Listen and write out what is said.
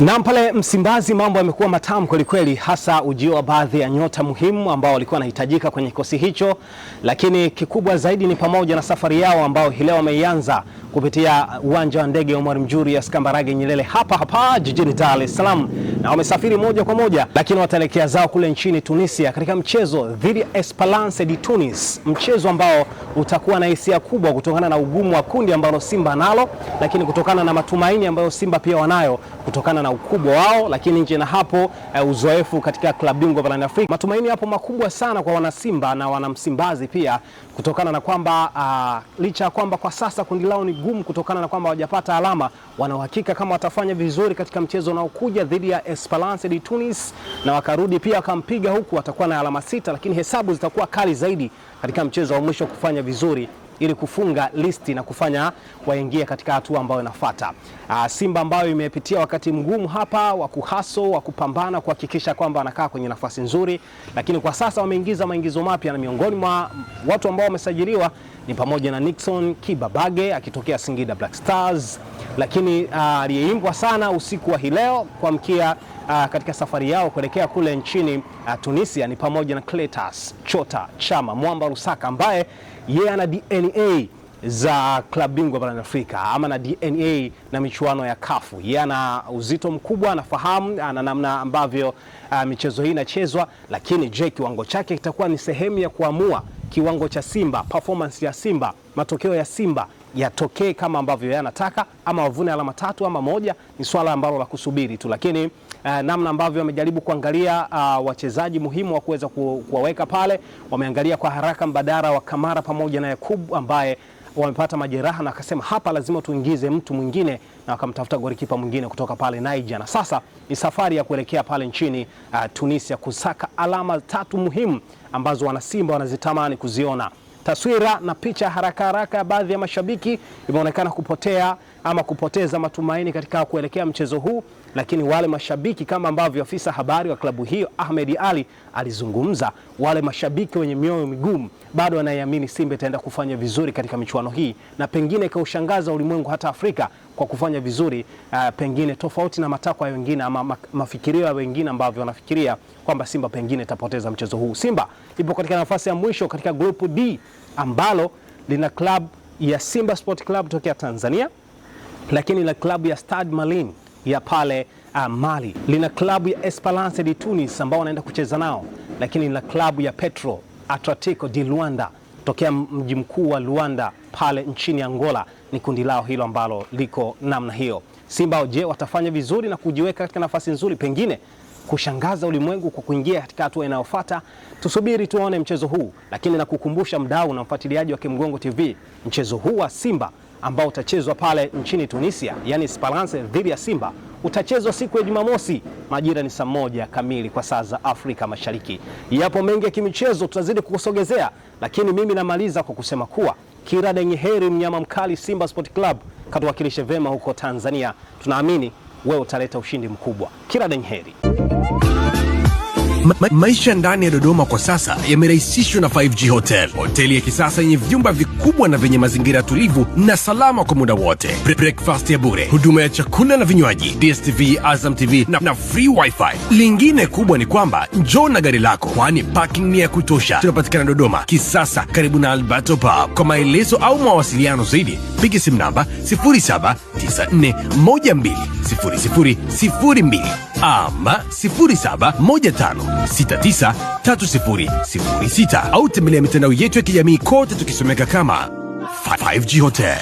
Na pale Msimbazi mambo yamekuwa matamu kweli kweli, hasa ujio wa baadhi ya nyota muhimu ambao walikuwa wanahitajika kwenye kikosi hicho, lakini kikubwa zaidi ni pamoja na safari yao ambao leo wameianza kupitia uwanja wa ndege Omar Julius Kambarage Nyerere hapa jijini Dar es Salaam, na wamesafiri moja kwa moja, lakini wataelekea zao kule nchini Tunisia katika mchezo dhidi ya Esperance de Tunis, mchezo ambao utakuwa na hisia kubwa kutokana na ugumu wa kundi ambalo Simba nalo, lakini kutokana na matumaini ambayo Simba pia wanayo kutokana na ukubwa wao, lakini nje na hapo uzoefu katika klabu bingwa barani Afrika. Matumaini hapo makubwa sana kwa wana Simba na wana Msimbazi pia, kutokana na kwamba licha ya kwamba kwa sasa kundi lao ni gumu kutokana na kwamba hawajapata alama, wana uhakika kama watafanya vizuri katika mchezo unaokuja dhidi ya Esperance de Tunis na wakarudi pia wakampiga huku, watakuwa na alama 6, lakini hesabu zitakuwa kali zaidi katika mchezo wa mwisho kufanya vizuri ili kufunga listi na kufanya waingie katika hatua ambayo inafuata. Simba ambayo imepitia wakati mgumu hapa wa kuhaso, wa kupambana kuhakikisha kwamba wanakaa kwenye nafasi nzuri, lakini kwa sasa wameingiza maingizo mapya, na miongoni mwa watu ambao wamesajiliwa ni pamoja na Nixon Kibabage akitokea Singida Black Stars, lakini aliyeimbwa sana usiku wa leo kuamkia katika safari yao kuelekea kule nchini Tunisia ni pamoja na Cletus Chota Chama Mwamba Rusaka, ambaye yeye ana DNA za klabu bingwa barani Afrika, ama na DNA na michuano ya kafu. Yeye ana uzito mkubwa, anafahamu ana namna ambavyo michezo hii inachezwa, lakini kiwango chake kitakuwa ni sehemu ya kuamua kiwango cha Simba, performance ya Simba, matokeo ya Simba yatokee kama ambavyo yeye anataka, ama wavune alama 3 ama 1, ni swala ambalo la kusubiri tu, lakini namna ambavyo wamejaribu kuangalia wachezaji muhimu wa kuweza kuwaweka pale, wameangalia kwa haraka mbadala wa Kamara pamoja na Yakub ambaye wamepata majeraha, na akasema hapa lazima tuingize mtu mwingine, na wakamtafuta golikipa mwingine kutoka pale Niger, na sasa ni safari ya kuelekea pale nchini Tunisia kusaka alama 3 muhimu ambazo wana Simba wanazitamani kuziona. Taswira na picha haraka ya baadhi ya mashabiki imeonekana kupotea ama kupoteza matumaini katika kuelekea mchezo huu, lakini wale mashabiki kama ambavyo afisa habari wa klabu hiyo Ahmed Ali alizungumza, wale mashabiki wenye mioyo migumu bado wanaiamini Simba itaenda kufanya vizuri katika michuano hii, na pengine kaushangaza ulimwengu hata Afrika kwa kufanya vizuri, pengine tofauti na matakwa ya wengine ama mafikirio ya wengine ambavyo wanafikiria kwamba Simba pengine itapoteza mchezo huu. Simba ipo katika nafasi ya mwisho katika grupu D ambalo lina klabu ya Simba Sport Club tokea Tanzania, lakini la klabu ya Stade Malien ya pale Mali, lina klabu ya Esperance de Tunis ambao wanaenda kucheza nao, lakini la klabu ya Petro Atletico de Luanda tokea mji mkuu wa Luanda pale nchini Angola. Ni kundi lao hilo ambalo liko namna hiyo. Simba je, watafanya vizuri na kujiweka katika nafasi nzuri, pengine kushangaza ulimwengu kwa kuingia katika hatua inayofuata? Tusubiri tuone mchezo huu, lakini na kukumbusha mdau na mfuatiliaji wa Kimgongo TV, mchezo huu wa Simba ambao utachezwa pale nchini Tunisia, yani Esperance dhidi ya Simba, utachezwa siku ya Jumamosi, majira ni saa 1 kamili kwa saa za Afrika Mashariki. Yapo mengi ya kimichezo tutazidi kukusogezea, lakini mimi namaliza kwa kusema kuwa kila lenye heri mnyama mkali Simba Sport Club katuwakilishe vema huko Tanzania. Tunaamini wewe utaleta ushindi mkubwa. Kila lenye heri. Maisha ndani ya Dodoma kwa sasa yamerahisishwa na 5G Hotel, hoteli ya kisasa yenye vyumba vikubwa na vyenye mazingira tulivu na salama kwa muda wote. Breakfast ya bure, huduma ya chakula na vinywaji, DStv, Azam TV na free wifi. Lingine kubwa ni kwamba njoo na gari lako, kwani parking ni ya kutosha. Tunapatikana Dodoma Kisasa, karibu na Alberto Pub. Kwa maelezo au mawasiliano zaidi piga simu namba 0794120002 ama 0715693006 au tembelea mitandao yetu ya kijamii kote tukisomeka kama 5G Hotel.